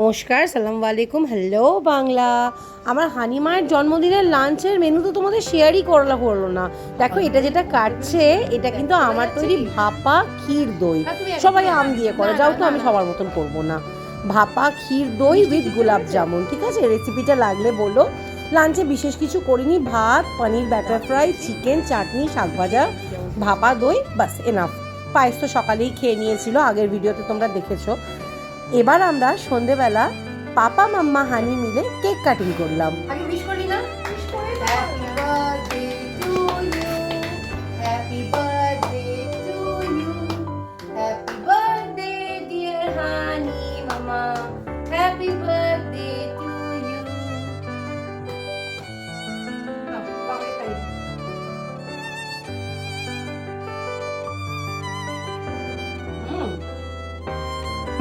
নমস্কার, সালামু আলাইকুম, হ্যালো বাংলা। আমার হানি মায়ের জন্মদিনের লাঞ্চের মেনু তো তোমাদের শেয়ারই করলো না। দেখো এটা যেটা কাটছে, এটা কিন্তু আমার তৈরি ভাপা ক্ষীর দই। সবাই আম দিয়ে করে, যাও তো আমি সবার মতন করবো না। ভাপা ক্ষীর দই উইথ গোলাপ জামুন, ঠিক আছে? রেসিপিটা লাগলে বলো। লাঞ্চে বিশেষ কিছু করিনি, ভাত, পনির ব্যাটার ফ্রাই, চিকেন, চাটনি, শাক ভাজা, ভাপা দই, বাস এনাফ। পায়েস তো সকালেই খেয়ে নিয়েছিল, আগের ভিডিওতে তোমরা দেখেছো। এবার আমরা সন্ধেবেলা পাপা মাম্মা হানি মিলে কেক কাটিং করলাম। আগে উইশ করলি না? উইশ করে দাও। Happy birthday to you, happy birthday dear honey মামা, হ্যাপি বার্থডে টু ইউ।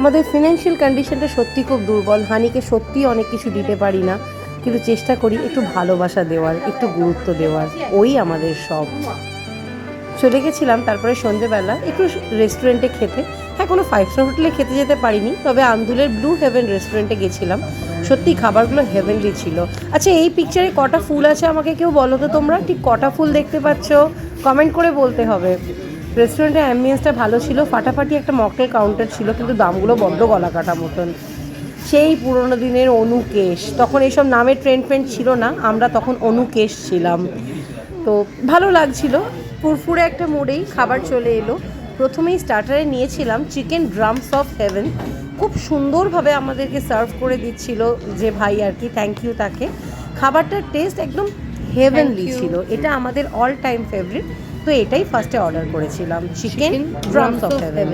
আমাদের ফিনান্সিয়াল কন্ডিশনটা সত্যি খুব দুর্বল, হানিকে সত্যি অনেক কিছু দিতে পারি না, কিন্তু চেষ্টা করি একটু ভালোবাসা দেওয়ার, একটু গুরুত্ব দেওয়ার, ওই আমাদের সব। চলে গেছিলাম তারপরে সন্ধেবেলা একটু রেস্টুরেন্টে খেতে। হ্যাঁ, কোনো 5 স্টার হোটেলে খেতে যেতে পারিনি, তবে আন্দুলের ব্লু হেভেন রেস্টুরেন্টে গেছিলাম। সত্যি খাবারগুলো হেভেনলি ছিল। আচ্ছা, এই পিকচারে কটা ফুল আছে আমাকে কেউ বলো তো, তোমরা ঠিক কটা ফুল দেখতে পাচ্ছ? কমেন্ট করে বলতে হবে। রেস্টুরেন্টের অ্যাম্বিয়েন্সটা ভালো ছিল, ফাটাফাটি একটা মকটেল কাউন্টার ছিল, কিন্তু দামগুলো বড্ড গলা কাটা মতন। সেই পুরোনো দিনের অনুকেশ, তখন এইসব নামের ট্রেন্ড ছিল না, আমরা তখন অনুকেশ ছিলাম। তো ভালো লাগছিল। ফুরফুরে একটা মোড়েই খাবার চলে এলো। প্রথমেই স্টার্টারে নিয়েছিলাম চিকেন ড্রামস অফ হেভেন। খুব সুন্দরভাবে আমাদেরকে সার্ভ করে দিচ্ছিল যে ভাই আর কি, থ্যাংক ইউ তাকে। খাবারটার টেস্ট একদম হেভেনলি ছিল, এটা আমাদের অল টাইম ফেভারিট। তো এটাই ফার্স্টে অর্ডার করেছিলাম, চিকেন ড্রামস অফ হেভেন।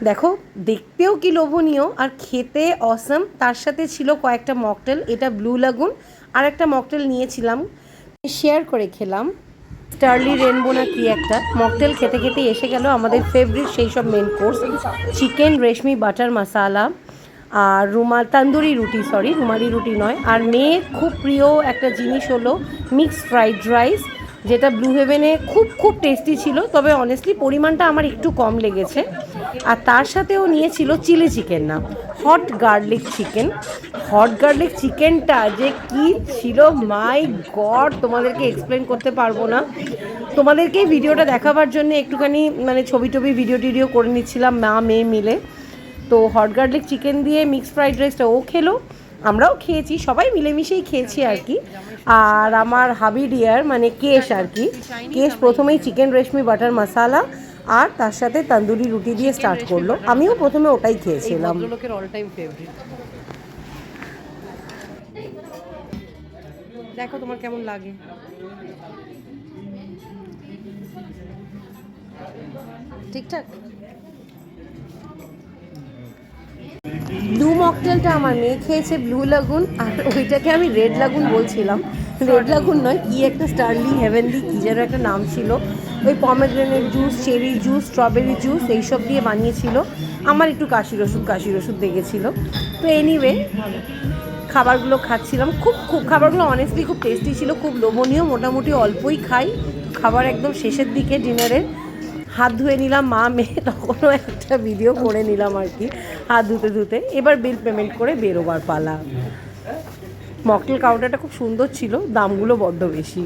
দেখো দেখতেও কি লোভনীয়, আর খেতে অসম। তার সাথে ছিল কয়েকটা মকটেল, এটা ব্লু লাগুন, আর একটা মকটেল নিয়েছিলাম, শেয়ার করে খেলাম, স্টারলি রেনবো না কি একটা মকটেল। খেতে খেতে এসে গেল আমাদের ফেভারিট সেই সব মেন কোর্স, চিকেন রেশমি বাটার মশালা আর তন্দুরি রুটি, রুমালি রুটি নয়। আর মেয়ের খুব প্রিয় একটা জিনিস হলো মিক্সড ফ্রাইড রাইস, যেটা ব্লু হেভেনে খুব খুব টেস্টি ছিল, তবে অনেস্টলি পরিমাণটা আমার একটু কম লেগেছে। আর তার সাথেও নিয়েছিল চিলি চিকেন, না hot garlic chicken. Hot garlic চিকেনটা যে কি ছিল, মাই গড, তোমাদেরকে এক্সপ্লেন করতে পারবো না। তোমাদেরকেই ভিডিওটা দেখাবার জন্য একটুখানি ছবি টবি ভিডিও করে নিচ্ছিলাম মা মেয়ে মিলে। তো হট গার্লিক চিকেন দিয়ে মিক্সড ফ্রাইড রাইসটা ও খেলো, আমরাও খেয়েছি, সবাই মিলেমিশেই খেয়েছি আর কি। আর আমার হাবি ডিয়ার কেশ আর কি, কেশ প্রথমেই চিকেন রেশমি বাটার মশালা আর তার সাথে তন্দুরি রুটি দিয়ে স্টার্ট করলো। আমিও প্রথমে ওটাই খেয়েছিলাম। লোকের অল টাইম ফেভারিট। দেখো তোমার কেমন লাগে। ঠিকঠাক। ব্লু মকটেলটা আমার মেয়ে খেয়েছে ব্লু লাগুন, আর ওইটাকে আমি রেড লাগুন বলছিলাম। রেড লাগুন নয়, কি একটা স্টারলি হেভেনলি কি যেন একটা নাম ছিল। ওই pomegranate juice, cherry juice, strawberry juice এইসব দিয়ে বানিয়েছিল। আমার একটু কাশির ওষুধ লেগেছিল। তো এনিওয়ে খাবারগুলো খাচ্ছিলাম, খুব খাবারগুলো অনেস্টলি খুব টেস্টি ছিল, খুব লোভনীয়। মোটামুটি অল্পই খাই, খাবার একদম শেষের দিকে ডিনারের। হাত ধুয়ে নিলাম মা মেয়ে, তখনও একটা ভিডিও করে নিলাম আর কি, হাত ধুতে। এবার বিল পেমেন্ট করে বেরোবার পালা। মকটেল কাউন্টারটা খুব সুন্দর ছিল, দামগুলো বড্ড বেশি।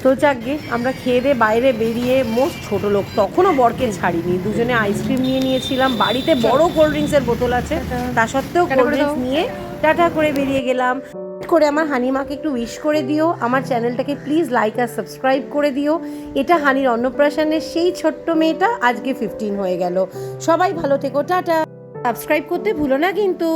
তো যাকগে আমরা খেয়ে দিয়ে বাইরে বেরিয়ে, মোস্ট ছোটো লোক, তখনও বরকে ছাড়িনি, দুজনে আইসক্রিম নিয়ে নিয়েছিলাম। বাড়িতে বড় কোল্ড ড্রিঙ্কসের বোতল আছে, তা সত্ত্বেও কোল্ড ড্রিঙ্কস নিয়ে টাটা করে বেরিয়ে গেলাম। করে আমার হানিমাকে একটু উইশ করে দিও, আমার চ্যানেলটাকে প্লিজ লাইক আর সাবস্ক্রাইব করে দিও। এটা হানির অন্নপ্রাশনের সেই ছোট্ট মেয়েটা, আজকে 15 হয়ে গেল। সবাই ভালো থেকো, টাটা। সাবস্ক্রাইব করতে ভুলো না কিন্তু।